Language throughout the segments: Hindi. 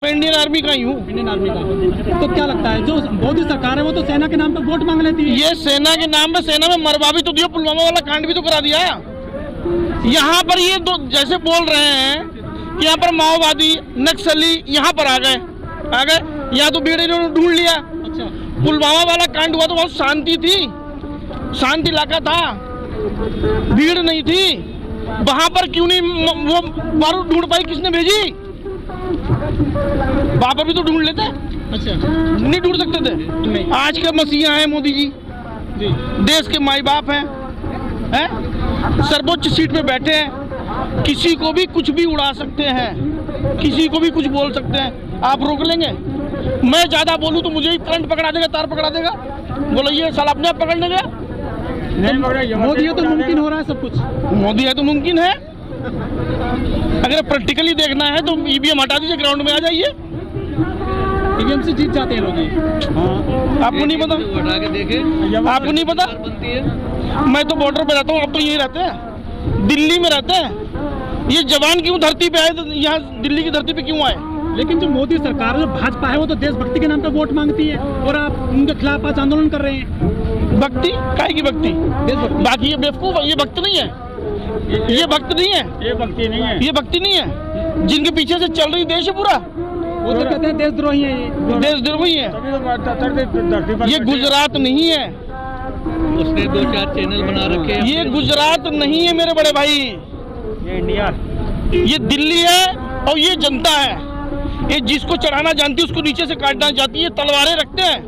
मैं इंडियन आर्मी का ही हूँ। इंडियन आर्मी का। तो क्या लगता है जो मोदी सरकार है वो तो सेना के नाम पर वोट मांग लेती है? ये सेना के नाम पे सेना में मरवा भी तो दिया, पुलवामा वाला कांड भी तो करा दिया। यहाँ पर ये दो जैसे बोल रहे हैं कि यहाँ पर माओवादी नक्सली यहाँ पर आ गए यहाँ तो भीड़ इन्होंने ढूंढ लिया। अच्छा, पुलवामा वाला कांड हुआ तो बहुत शांति थी, शांति इलाका था, भीड़ नहीं थी। वहां पर क्यों नहीं वो बारूद ढूंढ पाई? किसने भेजी? वहां पर भी तो ढूंढ लेते। अच्छा, नहीं ढूंढ सकते थे? नहीं। आज के मसीहा हैं मोदी जी, देश के माई बाप हैं, सर्वोच्च सीट पे बैठे हैं, किसी को भी कुछ भी उड़ा सकते हैं, किसी को भी कुछ बोल सकते हैं। आप रोक लेंगे? मैं ज्यादा बोलूं तो मुझे ही करंट पकड़ा देगा, तार पकड़ा देगा। बोलो ये साला अपने आप पकड़ने गया। मोदी है तो मुमकिन हो रहा है सब कुछ। मोदी है तो मुमकिन है। अगर प्रैक्टिकली देखना है तो ईवीएम हटा दीजिए, ग्राउंड में आ जाइए। ईवीएम से जीत जाते हैं लोग। आपको नहीं पता? आपको नहीं पता? मैं तो बॉर्डर पे रहता हूँ, अब तो यही रहते हैं, दिल्ली में रहते हैं। ये जवान क्यों धरती पे आए, तो यहाँ दिल्ली की धरती पे क्यों आए? लेकिन जो मोदी सरकार जो भाजपा है वो तो देशभक्ति के नाम पे वोट मांगती है और आप उनके खिलाफ आज आंदोलन कर रहे हैं। भक्ति काहे की भक्ति? बाकी ये बेवकूफ, ये भक्त नहीं है, ये भक्त नहीं है, ये भक्ति नहीं है, ये भक्ति नहीं है। जिनके पीछे से चल रही देश है पूरा, वो तो कहते हैं देशद्रोही है। ये देशद्रोही है। ये गुजरात नहीं है, उसने 2-4 चैनल बना रखे हैं। ये गुजरात नहीं है मेरे बड़े भाई, ये इंडिया, ये दिल्ली है और ये जनता है। ये जिसको चढ़ाना जानती है उसको नीचे से काटना चाहती है। तलवारें रखते हैं,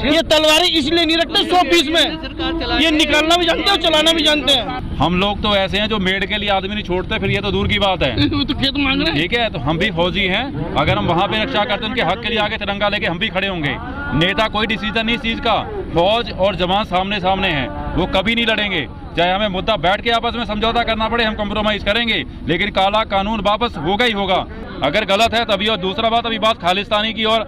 ये तलवारें इसलिए नहीं रखते 100 पीस में, ये निकालना भी जानते हैं और चलाना भी जानते हैं। हम लोग तो ऐसे हैं जो मेड के लिए आदमी नहीं छोड़ते, फिर ये तो दूर की बात है। तो खेत मांग रहे हैं। ठीक है, तो हम भी फौजी हैं, अगर हम वहाँ पे रक्षा करते हैं उनके हक के लिए आगे तिरंगा लेके हम भी खड़े होंगे। नेता कोई डिसीजन नहीं इस चीज का, फौज और जवान सामने सामने हैं, वो कभी नहीं लड़ेंगे। चाहे हमें मुद्दा बैठ के आपस में समझौता करना पड़े, हम कम्प्रोमाइज करेंगे, लेकिन काला कानून वापस होगा ही होगा। अगर गलत है तभी। और दूसरा बात, अभी बात खालिस्तानी की और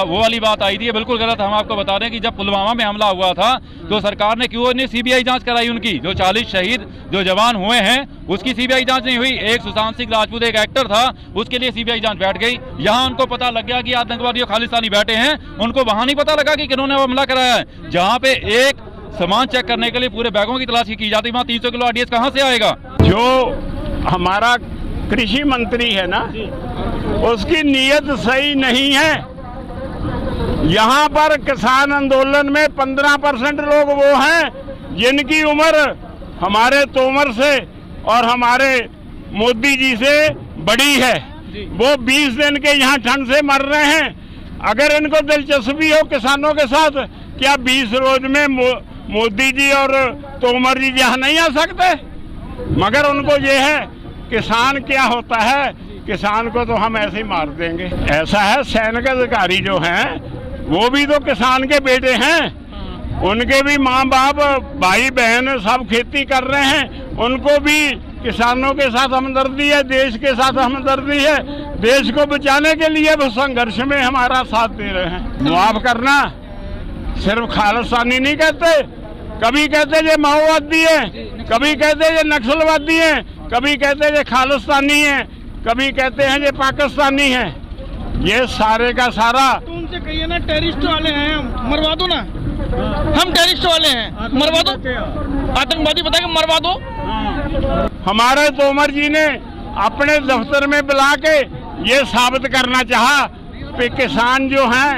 वो वाली बात आई थी, ये बिल्कुल गलत। हम आपको बता दें कि जब पुलवामा में हमला हुआ था तो सरकार ने क्यों नहीं सीबीआई जांच कराई उनकी? जो 40 शहीद जो जवान हुए हैं उसकी सीबीआई जांच नहीं हुई। एक सुशांत सिंह राजपूत एक एक्टर था, उसके लिए सीबीआई जांच बैठ गई। यहाँ उनको पता लग गया कि आतंकवादी और खालिस्तानी बैठे हैं, उनको वहां नहीं पता लगा कि किन्होंने हमला कराया है। जहाँ पे एक सामान चेक करने के लिए पूरे बैगों की तलाशी की जाती, वहाँ 300 किलो आरडीएक्स कहाँ से आएगा? जो हमारा कृषि मंत्री है ना, उसकी नीयत सही नहीं है। यहाँ पर किसान आंदोलन में 15% लोग वो हैं जिनकी उम्र हमारे तोमर से और हमारे मोदी जी से बड़ी है। वो 20 दिन के यहाँ ठंड से मर रहे हैं। अगर इनको दिलचस्पी हो किसानों के साथ, क्या 20 रोज में मोदी जी और तोमर जी यहाँ नहीं आ सकते? मगर उनको ये है किसान क्या होता है, किसान को तो हम ऐसे ही मार देंगे। ऐसा है, सैनिक अधिकारी जो हैं वो भी तो किसान के बेटे हैं, उनके भी माँ बाप भाई बहन सब खेती कर रहे हैं, उनको भी किसानों के साथ हमदर्दी है, देश के साथ हमदर्दी है। देश को बचाने के लिए वो संघर्ष में हमारा साथ दे रहे हैं। मुआफ करना सिर्फ खालिस्तानी नहीं कहते, कभी कहते ये माओवादी है, कभी कहते ये नक्सलवादी है, कभी कहते ये खालिस्तानी है, कभी कहते हैं ये पाकिस्तानी है। ये सारे का सारा तो उनसे कहिए ना, टेररिस्ट वाले हैं, मरवा दो ना। हम टेररिस्ट वाले हैं, मरवा दो। आतंकवादी बताए मरवा दो। हमारे तोमर जी ने अपने दफ्तर में बुला के ये साबित करना चाहा कि किसान जो हैं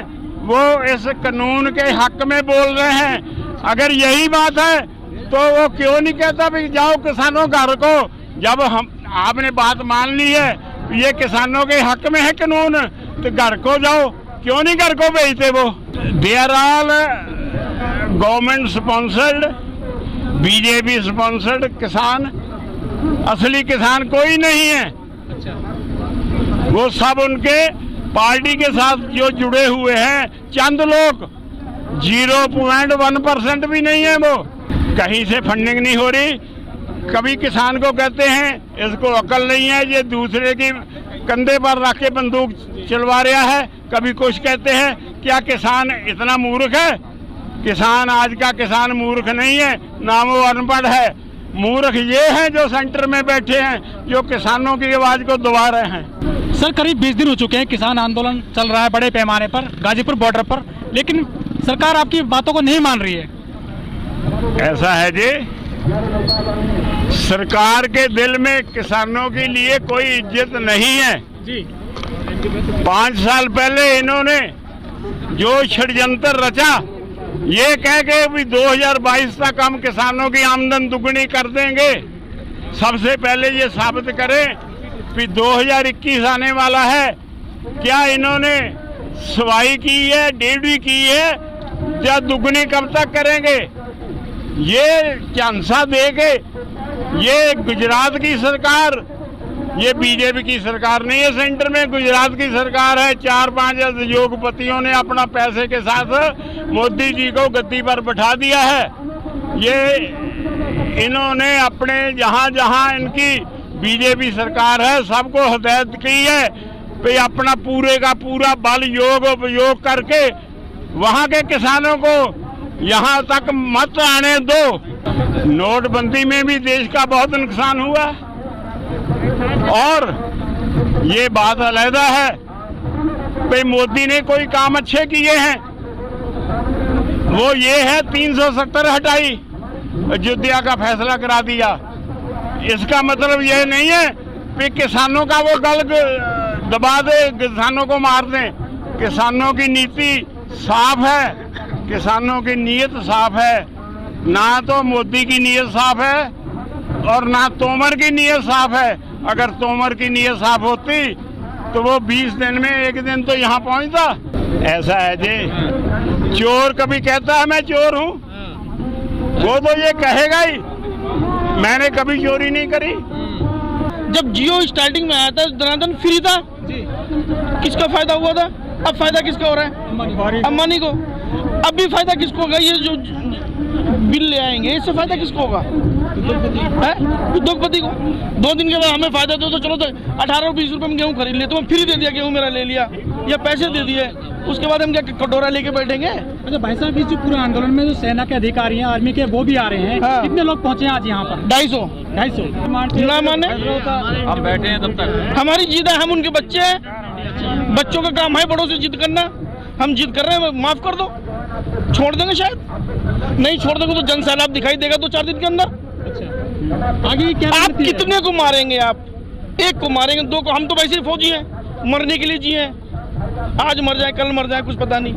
वो इस कानून के हक में बोल रहे हैं। अगर यही बात है तो वो क्यों नहीं कहता भाई जाओ किसानों घर को? जब हम आपने बात मान ली है ये किसानों के हक में है कानून, तो घर को जाओ, क्यों नहीं घर को भेजते? वो they are all government sponsored, BJP sponsored किसान, असली किसान कोई नहीं है। वो सब उनके पार्टी के साथ जो जुड़े हुए हैं चंद लोग, 0.1% भी नहीं है। वो कहीं से फंडिंग नहीं हो रही। कभी किसान को कहते हैं इसको अकल नहीं है, ये दूसरे की कंधे पर रख के बंदूक चलवा रहा है। कभी कुछ कहते हैं, क्या किसान इतना मूर्ख है? किसान आज का किसान मूर्ख नहीं है, ना वो अनपढ़ है, मूर्ख ये हैं जो सेंटर में बैठे हैं, जो किसानों की आवाज को दबा रहे हैं। सर करीब 20 दिन हो चुके हैं किसान आंदोलन चल रहा है बड़े पैमाने पर गाजीपुर बॉर्डर पर, लेकिन सरकार आपकी बातों को नहीं मान रही है। ऐसा है जी, सरकार के दिल में किसानों के लिए कोई इज्जत नहीं है जी। 5 साल पहले इन्होंने जो षड्यंत्र रचा, ये कह के भी 2022 तक हम किसानों की आमदन दुगनी कर देंगे। सबसे पहले ये साबित करें कि 2021 आने वाला है, क्या इन्होंने सवाई की है, डेढ़ी की है, या दुगनी कब तक करेंगे? ये झांसा देके, ये गुजरात की सरकार, ये बीजेपी की सरकार नहीं है, सेंटर में गुजरात की सरकार है। 4-5 उद्योगपतियों ने अपना पैसे के साथ मोदी जी को गद्दी पर बैठा दिया है। ये इन्होंने अपने जहां जहां इनकी बीजेपी सरकार है, सबको हिदायत की है कि अपना पूरे का पूरा बल योग उपयोग करके वहां के किसानों को यहां तक मत आने दो। नोटबंदी में भी देश का बहुत नुकसान हुआ, और ये बात अलग है कि मोदी ने कोई काम अच्छे किए हैं, वो ये है 370 हटाई, अयोध्या का फैसला करा दिया। इसका मतलब ये नहीं है कि किसानों का वो गल दबा दे, किसानों को मार दें। किसानों की नीति साफ है, किसानों की नीयत साफ है। ना तो मोदी की नीयत साफ है और ना तोमर की नीयत साफ है। अगर तोमर की नीयत साफ होती तो वो 20 दिन में एक दिन तो यहाँ पहुँचता। ऐसा है जी, चोर कभी कहता है मैं चोर हूँ, वो तो ये कहेगा ही मैंने कभी चोरी नहीं करी। जब जियो स्टार्टिंग में आया था, धनाधन फ्री था, किसका फायदा हुआ था? अब फायदा किसका हो रहा है? अंबानी को। अब भी फायदा किसको होगा? ये जो बिल ले आएंगे, इससे फायदा किसको होगा? उद्योगपति को। 2 दिन के बाद हमें फायदा दो तो चलो, तो 18-20 रुपए में गेहूं खरीद ले, तो हम फ्री दे दिया, गेहूं मेरा ले लिया या पैसे दे दिए, उसके बाद हम क्या कटोरा लेके बैठेंगे? अच्छा भाई साहब, इस जो पूरे आंदोलन में जो सेना के अधिकारी हैं, आर्मी के, वो भी आ रहे हैं। हाँ। कितने लोग पहुंचे आज यहाँ पर? 250 ना माने हम बैठे हैं तब तक। हमारी जिद है, हम उनके बच्चे हैं, बच्चों का काम है बड़ों से जिद करना। हम जिद कर रहे हैं, माफ कर दो, छोड़ देंगे। शायद नहीं छोड़ देंगे तो जन सैलाब दिखाई देगा 2-4 दिन के अंदर। अच्छा, आगे क्या आप रणनीति है? कितने को मारेंगे? आप 1 को मारेंगे, 2 को? हम तो वैसे ही फौजी हैं, मरने के लिए जिए हैं। आज मर जाए, कल मर जाए, कुछ पता नहीं,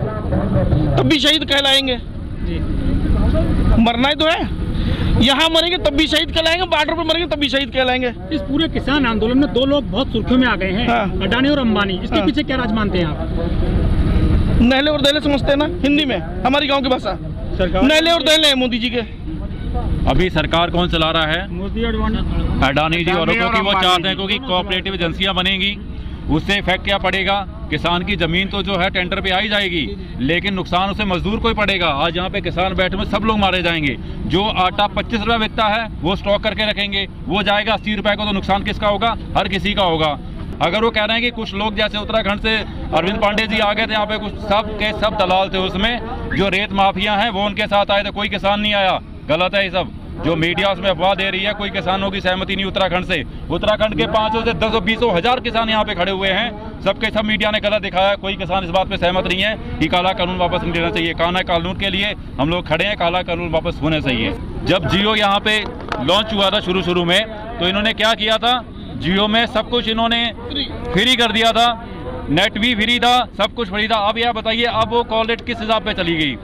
तब भी शहीद कहलाएंगे। मरना ही तो है, यहाँ मरेंगे तब भी शहीद कहलाएंगे, बॉर्डर पर मरेंगे तब भी शहीद कहलाएंगे। इस पूरे किसान आंदोलन में 2 लोग बहुत सुर्खियों में आ गए हैं। हाँ। अडानी और अंबानी, इसके हाँ। पीछे क्या राज मानते हैं आप? नहले और दहले समझते हैं ना हिंदी में, हमारी गांव की भाषा। नहले और दहले हैं मोदी जी के। अभी सरकार कौन चला रहा है? मोदी और अडानी जी, और अडानी और क्योंकि वो अंबानी चाहते हैं, जी। क्योंकि कोऑपरेटिव एजेंसियां बनेंगी, उससे इफेक्ट क्या पड़ेगा? किसान की जमीन तो जो है टेंडर पे आई जाएगी, लेकिन नुकसान उसे मजदूर को ही पड़ेगा। आज यहाँ पे किसान बैठे हुए सब लोग मारे जाएंगे। जो आटा 25 रुपये बिकता है वो स्टॉक करके रखेंगे, वो जाएगा 80 रुपये को, तो नुकसान किसका होगा? हर किसी का होगा। अगर वो कह रहे हैं कि कुछ लोग जैसे उत्तराखंड से अरविंद पांडे जी आ गए थे यहाँ पे, कुछ सब के सब दलाल थे उसमें, जो रेत माफिया हैं वो उनके साथ आए थे, कोई किसान नहीं आया। गलत है ये सब, जो मीडिया उसमें अफवाह दे रही है। कोई किसानों की सहमति नहीं उत्तराखंड से। उत्तराखंड के 500 से 10-20 हजार किसान यहाँ पे खड़े हुए हैं, सबके सब मीडिया ने गलत दिखाया। कोई किसान इस बात पे सहमत नहीं है कि काला कानून वापस नहीं लेना चाहिए। काला कानून के लिए हम लोग खड़े हैं, काला कानून वापस होना चाहिए। जब जियो यहाँ पे लॉन्च हुआ था शुरू में, तो इन्होंने क्या किया था? जियो में सब कुछ इन्होंने फ्री कर दिया था, नेट भी फ्री था, सब कुछ फ्री था। अब यह बताइए, अब वो कॉल रेट किस हिसाब पे चली गई?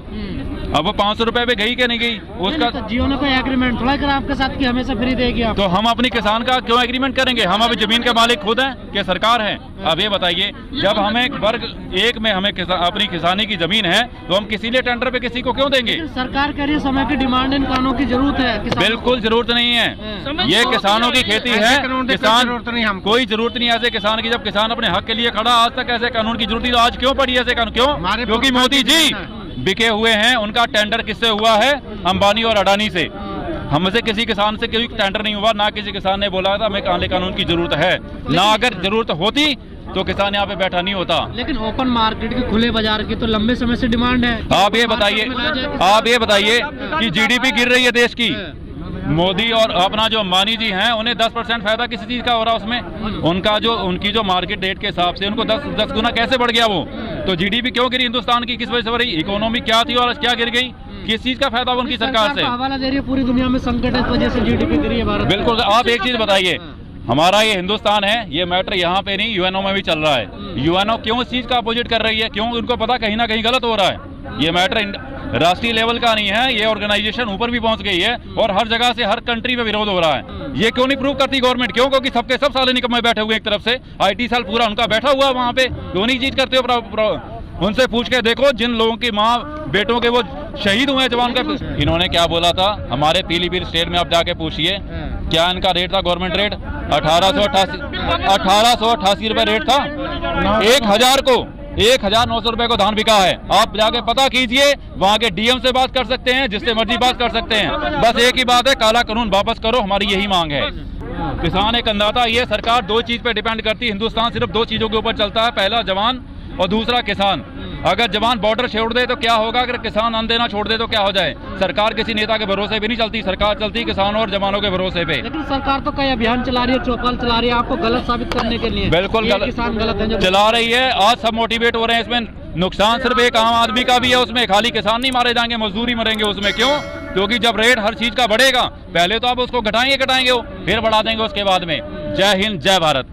अब वो 500 रुपए पे गई कि नहीं गई? उसका तो जियो ने कोई एग्रीमेंट थोड़ा करा आपके साथ कि हमेशा फ्री देगी आप? तो हम अपनी किसान का क्यों एग्रीमेंट करेंगे? हम अभी जमीन के मालिक खुद हैं कि सरकार है? अब ये बताइए, जब हमें वर्ग 1 में हमें अपनी किसानी की जमीन है, तो हम किसी लिए टेंडर पे किसी को क्यों देंगे? सरकार कह रही है समय की डिमांड, इन कानूनों की जरूरत है किसानों बिल्कुल जरूरत नहीं है। ये किसानों की खेती है, किसान कोई जरूरत नहीं ऐसे किसान की। जब किसान अपने हक के लिए खड़ा, आज तक ऐसे कानून की जरूरत, आज क्यों पड़ी ऐसे कानून? क्यों? क्योंकि मोदी जी बिके हुए हैं। उनका टेंडर किससे हुआ है? अंबानी और अडानी से। हमसे किसी किसान से कोई टेंडर नहीं हुआ, ना किसी किसान ने बोला था हमें काले कानून की जरूरत है। ना अगर जरूरत होती तो किसान यहाँ पे बैठा नहीं होता। लेकिन ओपन मार्केट की, खुले बाजार की तो लंबे समय से डिमांड है। आप ये बताइए कि जीडीपी गिर रही है देश की, मोदी और अपना जो अंबानी जी हैं उन्हें 10% फायदा किसी चीज का हो रहा है उसमें। उनकी जो मार्केट रेट के हिसाब से उनको 10 गुना कैसे बढ़ गया वो। तो जीडीपी क्यों गिरी हिंदुस्तान की, किस वजह से बढ़ी, इकोनॉमी क्या थी और क्या गिर गई, किस चीज का फायदा उनकी सरकार से। हवाला दे रही है पूरी दुनिया में संकट है, इस वजह से जीडीपी गिरी है भारत। बिल्कुल। आप एक चीज बताइए, हमारा ये हिंदुस्तान है, ये मैटर यहाँ पे नहीं यूएनओ में भी चल रहा है। यूएनओ क्यों इस चीज का अपोजिट कर रही है, क्यों? उनको पता कहीं ना कहीं गलत हो रहा है। ये मैटर राष्ट्रीय लेवल का नहीं है, ये ऑर्गेनाइजेशन ऊपर भी पहुंच गई है और हर जगह से हर कंट्री में विरोध हो रहा है। ये क्यों नहीं प्रूव करती गवर्नमेंट? क्यों? क्योंकि सबके सब साले निकम्मे बैठे हुए एक तरफ से, IT साल पूरा उनका बैठा हुआ वहाँ पे, क्यों नहीं चीज करते हो? उनसे पूछ के देखो, जिन लोगों की माँ बेटों के वो शहीद हुए जवान का, इन्होंने क्या बोला था हमारे पीलीभीत स्टेट में, आप जाके पूछिए क्या इनका रेट था, गवर्नमेंट रेट 1888 रुपए रेट था। 1900 रुपए को धान बिका है। आप जाके पता कीजिए, वहाँ के डीएम से बात कर सकते हैं, जिससे मर्जी बात कर सकते हैं। बस एक ही बात है, काला कानून वापस करो, हमारी यही मांग है। किसान एक अन्नदाता, ये सरकार दो चीज पे डिपेंड करती है। हिंदुस्तान सिर्फ दो चीजों के ऊपर चलता है, पहला जवान और दूसरा किसान। अगर जवान बॉर्डर छोड़ दे तो क्या होगा, अगर किसान अन्न देना छोड़ दे तो क्या हो जाए। सरकार किसी नेता के भरोसे पे नहीं चलती, सरकार चलती है किसानों और जवानों के भरोसे पे। लेकिन सरकार तो कई अभियान चला रही है, चौपाल चला रही है आपको गलत साबित करने के लिए। बिल्कुल किसान गलत है चला रही है। आज सब मोटिवेट हो रहे हैं, इसमें नुकसान सिर्फ एक आम आदमी का भी है, उसमें खाली किसान नहीं मारे जाएंगे, मजदूरी मरेंगे उसमें। क्यों? क्योंकि जब रेट हर चीज का बढ़ेगा, पहले तो आप उसको घटाएंगे वो, फिर बढ़ा देंगे उसके बाद में। जय हिंद, जय भारत।